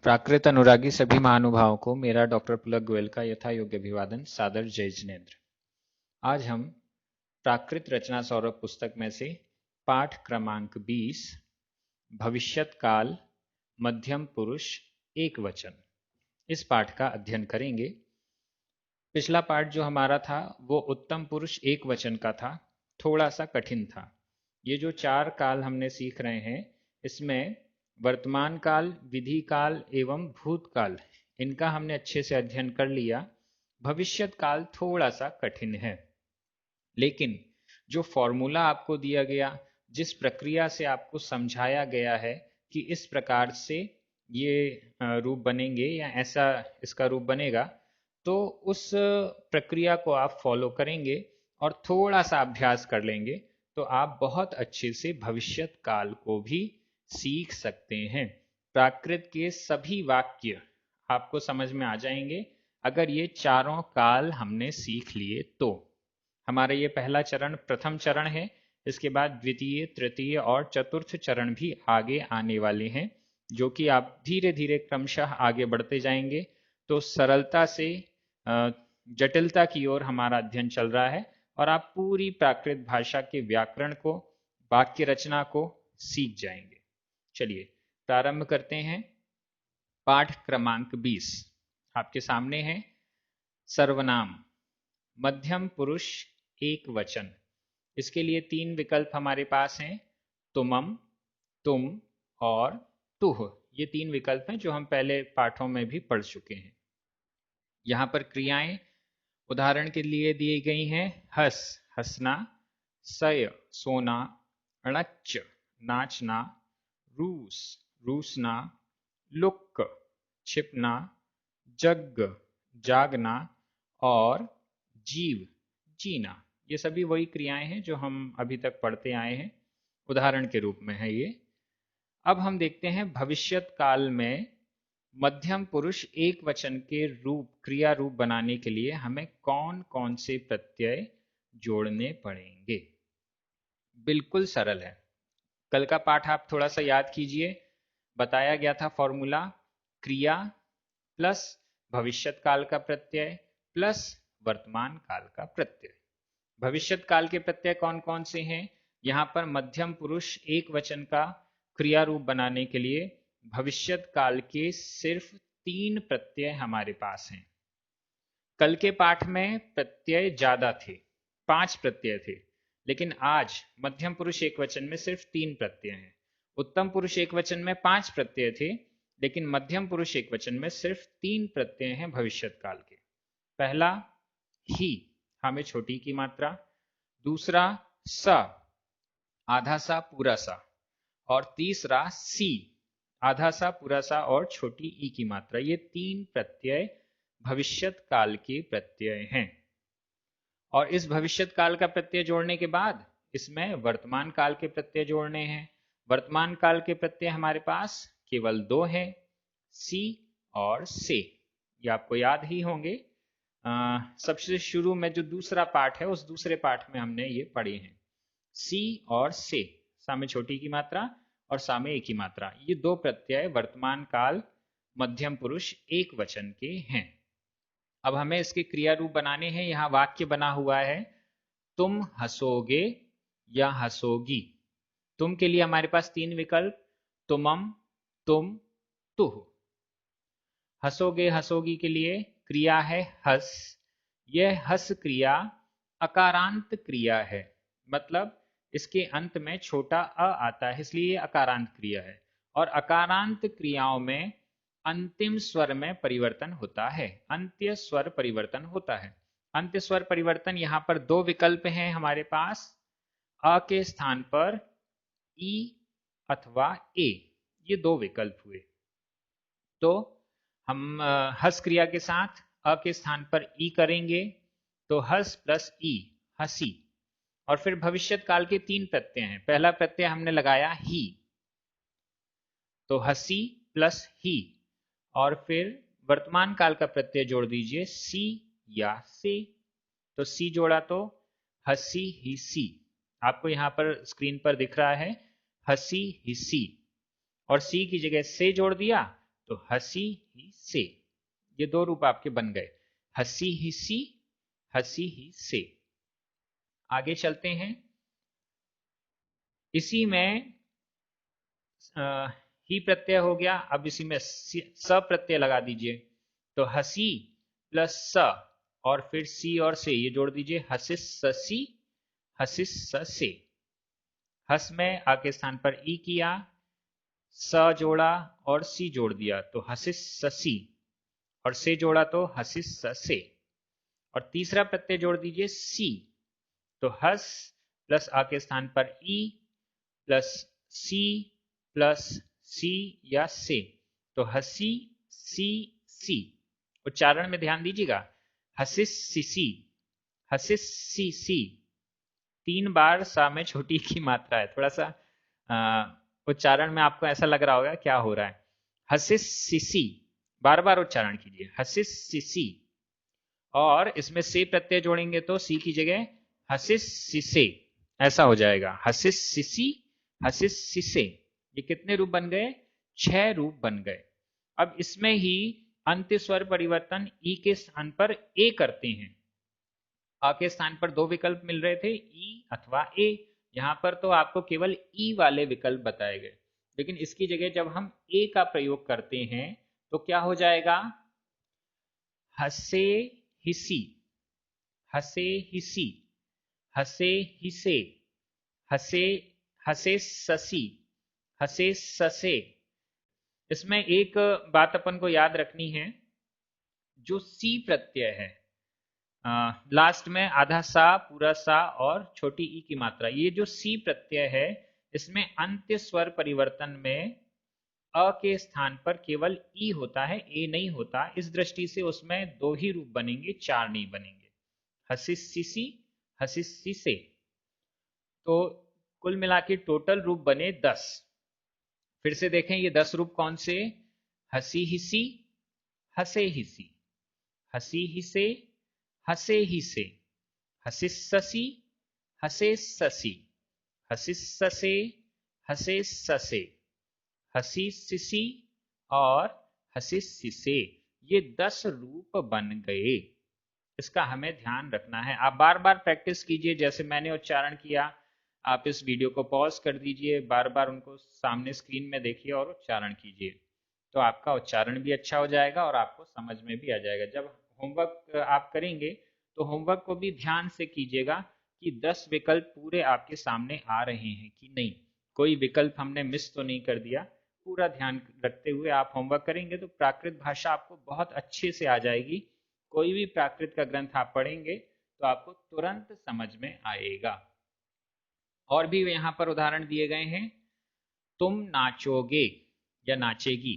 प्राकृत अनुरागी सभी महानुभावों को मेरा डॉक्टर पुलक गोयल का यथा योग्य अभिवादन, सादर जय जिनेन्द्र। आज हम प्राकृत रचना सौरभ पुस्तक में से पाठ क्रमांक 20 भविष्यत काल मध्यम पुरुष एक वचन, इस पाठ का अध्ययन करेंगे। पिछला पाठ जो हमारा था वो उत्तम पुरुष एक वचन का था, थोड़ा सा कठिन था। ये जो 4 काल हमने सीख रहे हैं, इसमें वर्तमान काल, विधि काल एवं भूतकाल, इनका हमने अच्छे से अध्ययन कर लिया। भविष्यत काल थोड़ा सा कठिन है, लेकिन जो फॉर्मूला आपको दिया गया, जिस प्रक्रिया से आपको समझाया गया है कि इस प्रकार से ये रूप बनेंगे या ऐसा इसका रूप बनेगा, तो उस प्रक्रिया को आप फॉलो करेंगे और थोड़ा सा अभ्यास कर लेंगे तो आप बहुत अच्छे से भविष्यत काल को भी सीख सकते हैं। प्राकृत के सभी वाक्य आपको समझ में आ जाएंगे अगर ये चारों काल हमने सीख लिए तो। हमारा ये पहला चरण, प्रथम चरण है। इसके बाद द्वितीय, तृतीय और चतुर्थ चरण भी आगे आने वाले हैं, जो कि आप धीरे धीरे क्रमशः आगे बढ़ते जाएंगे। तो सरलता से जटिलता की ओर हमारा अध्ययन चल रहा है और आप पूरी प्राकृत भाषा के व्याकरण को, वाक्य रचना को सीख जाएंगे। चलिए प्रारंभ करते हैं। पाठ क्रमांक 20 आपके सामने है। सर्वनाम मध्यम पुरुष एक वचन, इसके लिए 3 विकल्प हमारे पास हैं, तुमम, तुम और तुह। ये 3 विकल्प हैं जो हम पहले पाठों में भी पढ़ चुके हैं। यहां पर क्रियाएं उदाहरण के लिए दी गई हैं। हस, हंसना, सय, सोना, अणच्च, नाचना, रूस, रूसना, लुक, छिपना, जग, जागना और जीव, जीना। ये सभी वही क्रियाएं हैं जो हम अभी तक पढ़ते आए हैं, उदाहरण के रूप में है ये। अब हम देखते हैं भविष्यत काल में मध्यम पुरुष एक वचन के रूप, क्रिया रूप बनाने के लिए हमें कौन कौन से प्रत्यय जोड़ने पड़ेंगे। बिल्कुल सरल है। कल का पाठ आप थोड़ा सा याद कीजिए। बताया गया था फॉर्मूला, क्रिया प्लस भविष्यत काल का प्रत्यय प्लस वर्तमान काल का प्रत्यय। भविष्यत काल के प्रत्यय कौन कौन से हैं? यहां पर मध्यम पुरुष एक वचन का क्रिया रूप बनाने के लिए भविष्यत काल के सिर्फ 3 प्रत्यय हमारे पास हैं। कल के पाठ में प्रत्यय ज्यादा थे, 5 प्रत्यय थे, लेकिन आज मध्यम पुरुष एक वचन में सिर्फ 3 प्रत्यय हैं। उत्तम पुरुष एक वचन में 5 प्रत्यय थे, लेकिन मध्यम पुरुष एक वचन में सिर्फ 3 प्रत्यय हैं भविष्यत काल के। पहला ही, हमें छोटी की मात्रा। दूसरा स, आधा सा पूरा सा। और तीसरा सी, आधा सा पूरा सा और छोटी ई की मात्रा। ये 3 प्रत्यय भविष्यत काल के प्रत्यय हैं। और इस भविष्यत काल का प्रत्यय जोड़ने के बाद इसमें वर्तमान काल के प्रत्यय जोड़ने हैं। वर्तमान काल के प्रत्यय हमारे पास केवल 2 हैं, सी और से। ये आपको याद ही होंगे। सबसे शुरू में जो दूसरा पाठ है, उस दूसरे पाठ में हमने ये पढ़े हैं। सी और से, सा में छोटी की मात्रा और सा में एक की मात्रा। ये 2 प्रत्यय वर्तमान काल मध्यम पुरुष एक वचन के हैं। अब हमें इसके क्रिया रूप बनाने हैं। यहां वाक्य बना हुआ है, तुम हंसोगे या हंसोगी। तुम के लिए हमारे पास 3 विकल्प, तुमम, तुम, तुह। हंसोगे, हंसोगी के लिए क्रिया है हस। यह हस क्रिया अकारांत क्रिया है, मतलब इसके अंत में छोटा अ आता है, इसलिए अकारांत क्रिया है। और अकारांत क्रियाओं में अंतिम स्वर में परिवर्तन होता है, अंत्य स्वर परिवर्तन होता है। अंत्य स्वर परिवर्तन यहां पर 2 विकल्प हैं हमारे पास, अ के स्थान पर ई अथवा ए। ये 2 विकल्प हुए। तो हम हस क्रिया के साथ अ के स्थान पर ई करेंगे, तो हस प्लस ई, हसी। और फिर भविष्यत काल के 3 प्रत्यय हैं। पहला प्रत्यय हमने लगाया ही, तो हसी प्लस ही। और फिर वर्तमान काल का प्रत्यय जोड़ दीजिए, सी या से। तो सी जोड़ा तो हसी ही सी। आपको यहां पर स्क्रीन पर दिख रहा है, हसी ही सी। और सी की जगह से जोड़ दिया तो हसी ही से। ये दो रूप आपके बन गए, हसी ही सी, हसी ही से। आगे चलते हैं, इसी में ही प्रत्यय हो गया, अब इसी में स प्रत्यय लगा दीजिए, तो हसी प्लस स और फिर सी और से, ये जोड़ दीजिए, हसिस ससी, हसिस से। हस में आ के स्थान पर ई किया, स जोड़ा और सी जोड़ दिया, तो हसिस ससी, और से जोड़ा तो हसिस से। और तीसरा प्रत्यय जोड़ दीजिए सी, तो हस प्लस आ के स्थान पर ई प्लस सी प्लस सी या से, तो हसी सी सी। उच्चारण में ध्यान दीजिएगा, हसिस सी, हसिस सी। 3 बार सा में छोटी की मात्रा है, थोड़ा सा उच्चारण में आपको ऐसा लग रहा होगा क्या हो रहा है। हसिस सी, बार बार उच्चारण कीजिए, हसिस सी। और इसमें से प्रत्यय जोड़ेंगे तो सी की जगह हसिस सिसे, ऐसा हो जाएगा, हसिस सिसी, हसिस सिसे। ये कितने रूप बन गए? 6 रूप बन गए। अब इसमें ही अंत्य स्वर परिवर्तन ई के स्थान पर ए करते हैं। आ के स्थान पर 2 विकल्प मिल रहे थे, ई अथवा ए। यहां पर तो आपको केवल ई वाले विकल्प बताए गए, लेकिन इसकी जगह जब हम ए का प्रयोग करते हैं तो क्या हो जाएगा? हसे हिसी, हसे हिसी, हसे हिसे, हसे हसे ससी, हसे ससे। इसमें एक बात अपन को याद रखनी है, जो सी प्रत्यय है, लास्ट में आधा सा, पूरा सा और छोटी ई की मात्रा, ये जो सी प्रत्यय है इसमें अंत्य स्वर परिवर्तन में अ के स्थान पर केवल ई होता है, ए नहीं होता। इस दृष्टि से उसमें 2 ही रूप बनेंगे, 4 नहीं बनेंगे। हसिसिसी, हसिसिसे। तो कुल मिला के टोटल रूप बने 10। फिर से देखें ये 10 रूप कौन से? हसी हिसी, हसे हिसी, हसी हिसे, हसे हिसे, हसिससी, हसे ससी, हसिससे, हसे ससे, हसी सिसी और हसिसिसे। ये 10 रूप बन गए। इसका हमें ध्यान रखना है। आप बार बार प्रैक्टिस कीजिए, जैसे मैंने उच्चारण किया, आप इस वीडियो को पॉज कर दीजिए, बार बार उनको सामने स्क्रीन में देखिए और उच्चारण कीजिए, तो आपका उच्चारण भी अच्छा हो जाएगा और आपको समझ में भी आ जाएगा। जब होमवर्क आप करेंगे तो होमवर्क को भी ध्यान से कीजिएगा कि 10 विकल्प पूरे आपके सामने आ रहे हैं कि नहीं, कोई विकल्प हमने मिस तो नहीं कर दिया। पूरा ध्यान रखते हुए आप होमवर्क करेंगे तो प्राकृत भाषा आपको बहुत अच्छे से आ जाएगी। कोई भी प्राकृत का ग्रंथ आप पढ़ेंगे तो आपको तुरंत समझ में आएगा। और भी यहाँ पर उदाहरण दिए गए हैं, तुम नाचोगे या नाचेगी,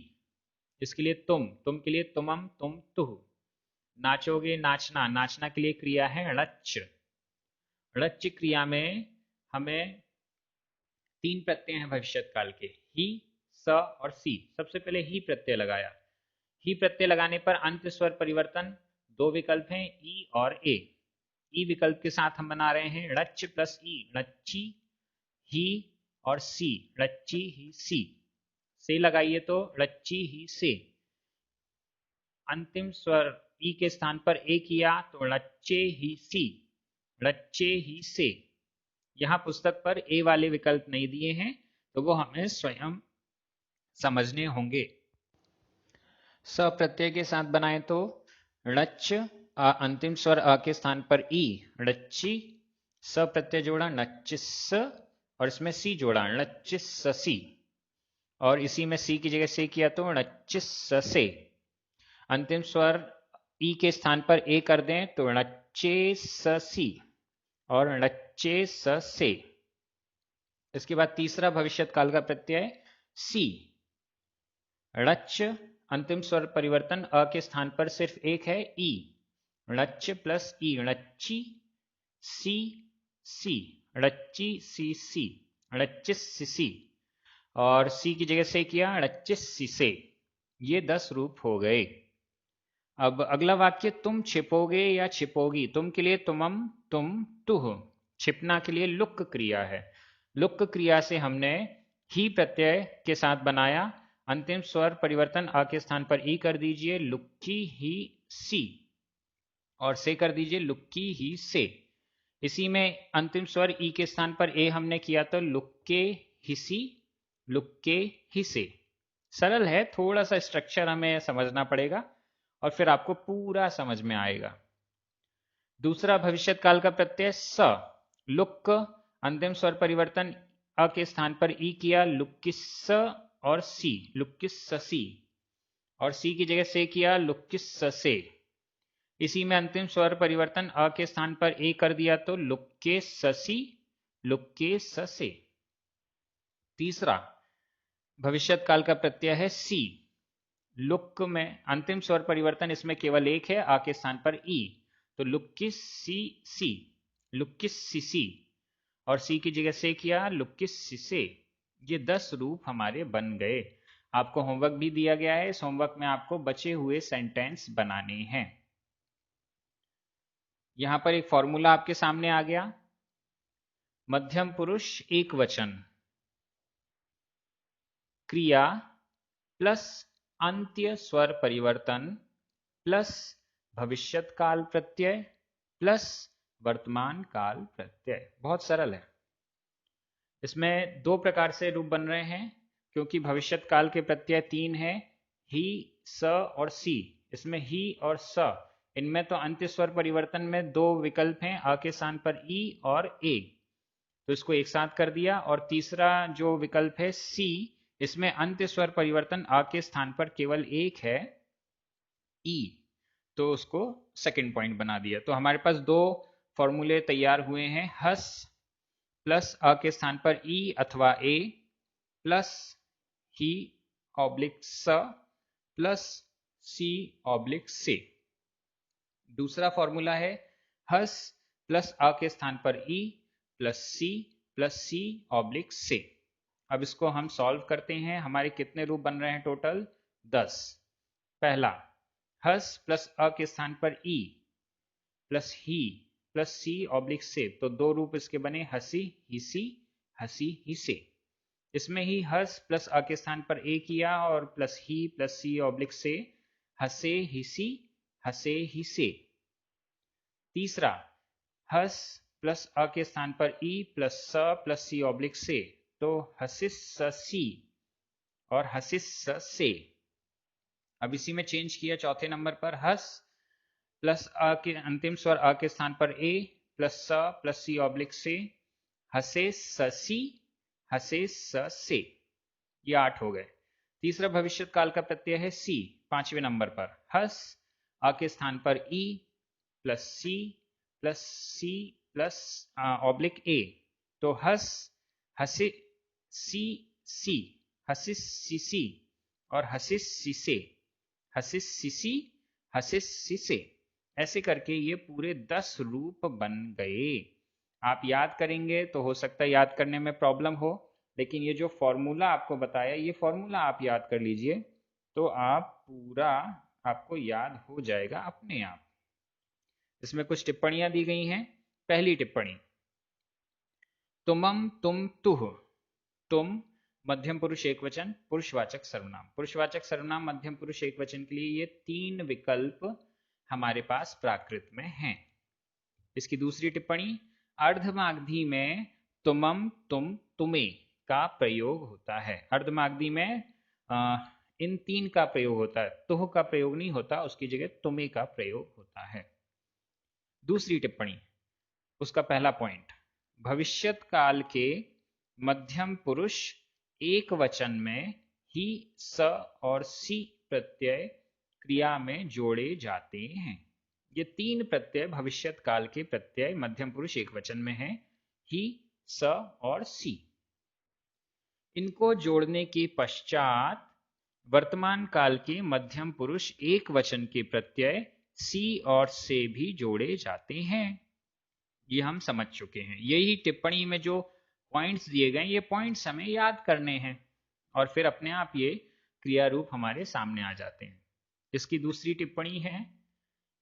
इसके लिए तुम के लिए तुमम, तुम तुह। नाचोगे, नाचना, नाचना के लिए क्रिया है णच। णच क्रिया में हमें 3 प्रत्यय हैं भविष्यत काल के, ही, स और सी। सबसे पहले ही प्रत्यय लगाया। ही प्रत्यय लगाने पर अंत्य स्वर परिवर्तन 2 विकल्प हैं, ई और ए। ई विकल्प के साथ हम बना रहे हैं णच प्लस ई, णच्ची ही, और सी, णच्ची ही सी। से लगाइए तो णच्ची ही से। अंतिम स्वर ई के स्थान पर ए किया तो णच्चे ही सी, णच्चे ही से। यहां पुस्तक पर ए वाले विकल्प नहीं दिए हैं, तो वो हमें स्वयं समझने होंगे। स प्रत्यय के साथ बनाए तो णच, अंतिम स्वर अ के स्थान पर ई, णच्ची, स प्रत्यय जोड़ा नचिस, और इसमें सी जोड़ा णचिससी, और इसी में सी की जगह से किया तो णचिससे। अंतिम स्वर ई के स्थान पर ए कर दें तो णच्चेससी और णच्चेससे। इसके बाद तीसरा भविष्यत काल का प्रत्यय सी। णच, अंतिम स्वर परिवर्तन अ के स्थान पर सिर्फ एक है, ई। णच प्लस ई, णच्ची सी सी, णच्ची सी सी, णच्चिससी, और सी की जगह से किया णच्चिससे। ये 10 रूप हो गए। अब अगला वाक्य, तुम छिपोगे या छिपोगी। तुम के लिए तुमम, तुम तुह। छिपना के लिए लुक क्रिया है। लुक क्रिया से हमने ही प्रत्यय के साथ बनाया, अंतिम स्वर परिवर्तन अ के स्थान पर ई कर दीजिए, लुक्की ही सी, और से कर दीजिए लुक्की ही से। इसी में अंतिम स्वर ई के स्थान पर ए हमने किया तो लुक्के हिसी, लुक्के हिसे। सरल है, थोड़ा सा स्ट्रक्चर हमें समझना पड़ेगा और फिर आपको पूरा समझ में आएगा। दूसरा भविष्यत काल का प्रत्यय स, लुक, अंतिम स्वर परिवर्तन अ के स्थान पर ई किया, लुक्किस और सी, लुक्किससी, और सी की जगह से किया, लुक्किससे। इसी में अंतिम स्वर परिवर्तन अ के स्थान पर ए कर दिया तो लुक्के ससी, लुक्के ससे। तीसरा भविष्यत काल का प्रत्यय है सी, लुक में अंतिम स्वर परिवर्तन इसमें केवल एक है, आ के स्थान पर ई, तो लुक्किस सी सी, लुक्किस सिसी, और सी की जगह से किया, लुक्किस सिसे। ये 10 रूप हमारे बन गए। आपको होमवर्क भी दिया गया है, इस होमवर्क में आपको बचे हुए सेंटेंस बनाने हैं। यहां पर एक फॉर्मूला आपके सामने आ गया। मध्यम पुरुष एक वचन, क्रिया प्लस अंत्य स्वर परिवर्तन प्लस भविष्यत काल प्रत्यय प्लस वर्तमान काल प्रत्यय। बहुत सरल है। इसमें 2 प्रकार से रूप बन रहे हैं, क्योंकि भविष्यत काल के प्रत्यय 3 हैं, ही, स और सी। इसमें ही और स, इनमें तो अंत्य स्वर परिवर्तन में 2 विकल्प हैं, अ के स्थान पर ई और ए, तो इसको एक साथ कर दिया। और तीसरा जो विकल्प है सी, इसमें अंत्य स्वर परिवर्तन अ के स्थान पर केवल एक है, ई, तो उसको सेकंड पॉइंट बना दिया। तो हमारे पास 2 फॉर्मूले तैयार हुए हैं, हस प्लस अ के स्थान पर ई अथवा ए प्लस ही ऑब्लिक स प्लस सी ऑब्लिक से। दूसरा फॉर्मूला है हस प्लस अ के स्थान पर ई प्लस सी ऑब्लिक से। अब इसको हम सॉल्व करते हैं। हमारे कितने रूप बन रहे हैं टोटल? 10। पहला, हस प्लस अ के स्थान पर ई प्लस ही प्लस सी ऑब्लिक से, तो 2 रूप इसके बने, हसी हिसी, हसी हिसे। इसमें ही हस प्लस अ के स्थान पर ए किया और प्लस सी ऑब्लिक से, हसे हिसी, हसे हिसे। तीसरा, हस प्लस अ के स्थान पर ई प्लस सी ऑब्लिक से, तो हसिस सी और हसिस से। अब इसी में चेंज किया चौथे नंबर पर, हस प्लस अ के अंतिम स्वर अ के स्थान पर ए प्लस सी ऑब्लिक से, हसे ससी, हसे से। ये 8 हो गए। तीसरा भविष्यत काल का प्रत्यय है सी, 5वें नंबर पर, हस अ के स्थान पर E plus C plus oblique A, तो हस हसे सी, हसिस सी और हसिस सिसे, हसिस सिसी, हसिस सिसे। ऐसे करके ये पूरे 10 रूप बन गए। आप याद करेंगे तो हो सकता है याद करने में प्रॉब्लम हो, लेकिन ये जो फॉर्मूला आपको बताया, ये फॉर्मूला आप याद कर लीजिए तो आप पूरा आपको याद हो जाएगा अपने आप। इसमें कुछ टिप्पणियां दी गई हैं। पहली टिप्पणी, तुमम तुम तुह। तुम मध्यम पुरुष एक वचन, पुरुषवाचक सर्वनाम। पुरुषवाचक सर्वनाम मध्यम पुरुष एक वचन के लिए ये 3 विकल्प हमारे पास प्राकृत में हैं। इसकी दूसरी टिप्पणी, अर्धमागधी में तुमम तुम तुमे का प्रयोग होता है। अर्धमागधी में इन 3 का प्रयोग होता है, तुह का प्रयोग नहीं होता, उसकी जगह तुमे का प्रयोग होता है। दूसरी टिप्पणी, उसका पहला पॉइंट, भविष्यत काल के मध्यम पुरुष एक वचन में ही, स और सी प्रत्यय क्रिया में जोड़े जाते हैं। ये 3 प्रत्यय भविष्यत काल के प्रत्यय मध्यम पुरुष एक वचन में हैं, ही, स और सी। इनको जोड़ने के पश्चात वर्तमान काल के मध्यम पुरुष एक वचन के प्रत्यय सी और से भी जोड़े जाते हैं। ये हम समझ चुके हैं। यही टिप्पणी में जो पॉइंट्स दिए गए, ये पॉइंट्स हमें याद करने हैं और फिर अपने आप ये क्रिया रूप हमारे सामने आ जाते हैं। इसकी दूसरी टिप्पणी है,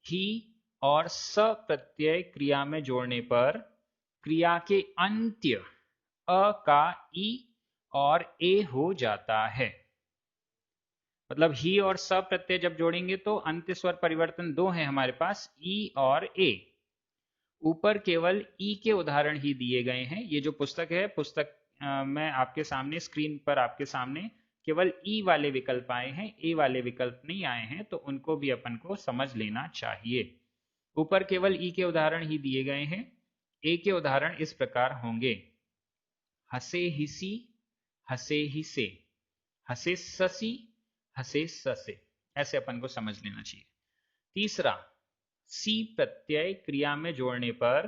ही और स प्रत्यय क्रिया में जोड़ने पर क्रिया के अंत्य अ का ई और ए हो जाता है। मतलब ही और स प्रत्यय जब जोड़ेंगे तो अंत्य स्वर परिवर्तन दो हैं हमारे पास, ई और ए। ऊपर केवल ई के उदाहरण ही दिए गए हैं। ये जो पुस्तक है, पुस्तक में आपके सामने, स्क्रीन पर आपके सामने केवल ई वाले विकल्प आए हैं, ए वाले विकल्प नहीं आए हैं, तो उनको भी अपन को समझ लेना चाहिए। ऊपर केवल ई के उदाहरण ही दिए गए हैं। ए के उदाहरण इस प्रकार होंगे, हसे हिसी, हसे हिसे, हसे ससी, हसे ससे। ऐसे अपन को समझ लेना चाहिए। तीसरा, सी प्रत्यय क्रिया में जोड़ने पर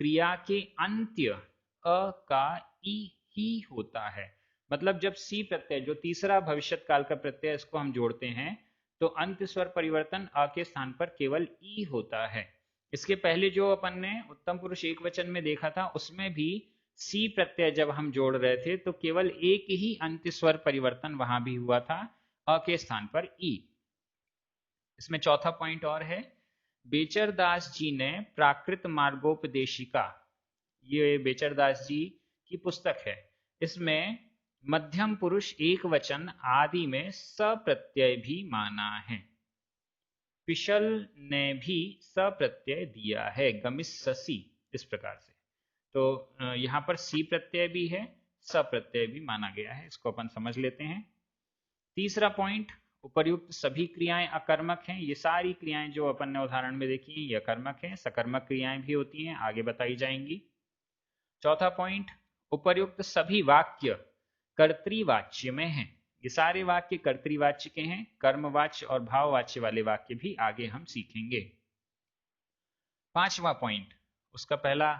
क्रिया के अंत्य अ का ई ही होता है। मतलब जब सी प्रत्यय, जो तीसरा भविष्यत काल का प्रत्यय, इसको हम जोड़ते हैं तो अंत्य स्वर परिवर्तन अ के स्थान पर केवल ई होता है। इसके पहले जो अपन ने उत्तम पुरुष एक वचन में देखा था, उसमें भी सी प्रत्यय जब हम जोड़ रहे थे तो केवल एक ही अंत्य स्वर परिवर्तन वहां भी हुआ था, अ के स्थान पर ई। इसमें चौथा पॉइंट और है, बेचरदास जी ने प्राकृत मार्गोपदेशिका, ये बेचरदास जी की पुस्तक है, इसमें मध्यम पुरुष एक वचन आदि में सप्रत्यय भी माना है। पिशल ने भी सप्रत्यय दिया है, गमिस्ससी, इस प्रकार से। तो यहाँ पर सी प्रत्यय भी है, सप्रत्यय भी माना गया है, इसको अपन समझ लेते हैं। तीसरा पॉइंट, उपर्युक्त सभी क्रियाएं अकर्मक हैं। ये सारी क्रियाएं जो अपन ने उदाहरण में देखी हैं, ये अकर्मक हैं। सकर्मक क्रियाएं भी होती हैं, आगे बताई जाएंगी। चौथा पॉइंट, उपर्युक्त सभी वाक्य कर्तृवाच्य में हैं। ये सारे वाक्य कर्तृवाच्य के हैं। कर्मवाच्य और भाववाच्य वाले वाक्य भी आगे हम सीखेंगे। पांचवा पॉइंट, उसका पहला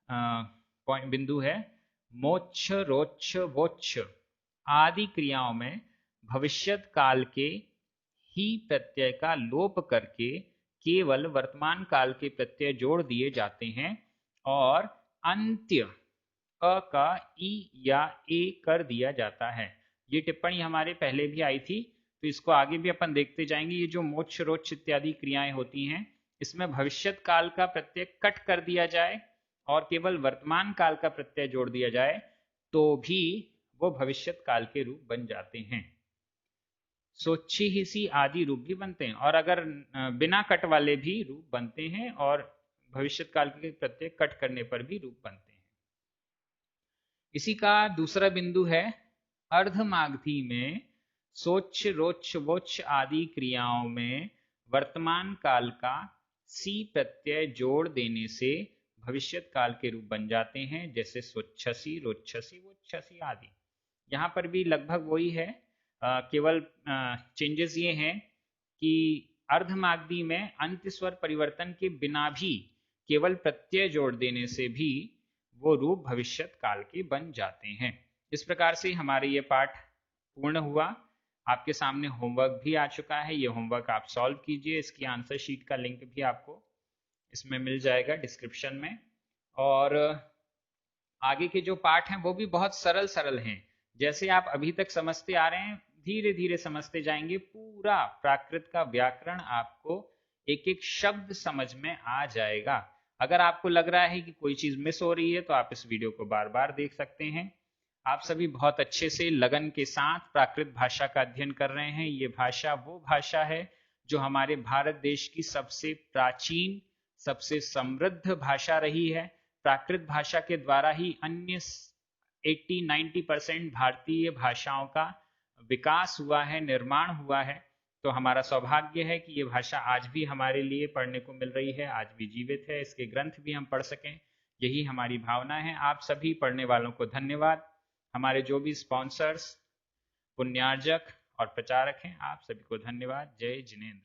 पॉइंट बिंदु है, मोक्ष, रोक्ष, वोक्ष आदि क्रियाओं में भविष्यत काल के ही प्रत्यय का लोप करके केवल वर्तमान काल के प्रत्यय जोड़ दिए जाते हैं और अंत्य अ का ई या ए कर दिया जाता है। ये टिप्पणी हमारे पहले भी आई थी, तो इसको आगे भी अपन देखते जाएंगे। ये जो मोक्ष, रोक्ष इत्यादि क्रियाएं होती हैं, इसमें भविष्यत काल का प्रत्यय कट कर दिया जाए और केवल वर्तमान काल का प्रत्यय जोड़ दिया जाए तो भी वो भविष्यत काल के रूप बन जाते हैं। सोच्छी हिसी आदि रूप भी बनते हैं, और अगर बिना कट वाले भी रूप बनते हैं, और भविष्यत काल के प्रत्यय कट करने पर भी रूप बनते हैं। इसी का दूसरा बिंदु है, अर्धमागधी में सोच्छ, रोच्छ, वोच्छ आदि क्रियाओं में वर्तमान काल का सी प्रत्यय जोड़ देने से भविष्यत काल के रूप बन जाते हैं, जैसे स्वच्छसी, रोच्छसी, वोच्छसी आदि। यहाँ पर भी लगभग वही है, केवल चेंजेस ये हैं कि अर्धमागधी में अंत्य स्वर परिवर्तन के बिना भी केवल प्रत्यय जोड़ देने से भी वो रूप भविष्यत काल के बन जाते हैं। इस प्रकार से हमारे ये पाठ पूर्ण हुआ। आपके सामने होमवर्क भी आ चुका है, ये होमवर्क आप सॉल्व कीजिए। इसकी आंसर शीट का लिंक भी आपको इसमें मिल जाएगा डिस्क्रिप्शन में। और आगे के जो पाठ हैं वो भी बहुत सरल सरल हैं, जैसे आप अभी तक समझते आ रहे हैं, धीरे धीरे समझते जाएंगे। पूरा प्राकृत का व्याकरण आपको एक एक शब्द समझ में आ जाएगा। अगर आपको लग रहा है कि कोई चीज मिस हो रही है तो आप इस वीडियो को बार बार देख सकते हैं। आप सभी बहुत अच्छे से लगन के साथ प्राकृत भाषा का अध्ययन कर रहे हैं। ये भाषा वो भाषा है जो हमारे भारत देश की सबसे प्राचीन, सबसे समृद्ध भाषा रही है। प्राकृत भाषा के द्वारा ही अन्य 80-90% भारतीय भाषाओं का विकास हुआ है, निर्माण हुआ है। तो हमारा सौभाग्य है कि ये भाषा आज भी हमारे लिए पढ़ने को मिल रही है, आज भी जीवित है, इसके ग्रंथ भी हम पढ़ सकें, यही हमारी भावना है। आप सभी पढ़ने वालों को धन्यवाद। हमारे जो भी स्पॉन्सर्स, पुण्यार्जक और प्रचारक हैं, आप सभी को धन्यवाद। जय जिनेंद्र।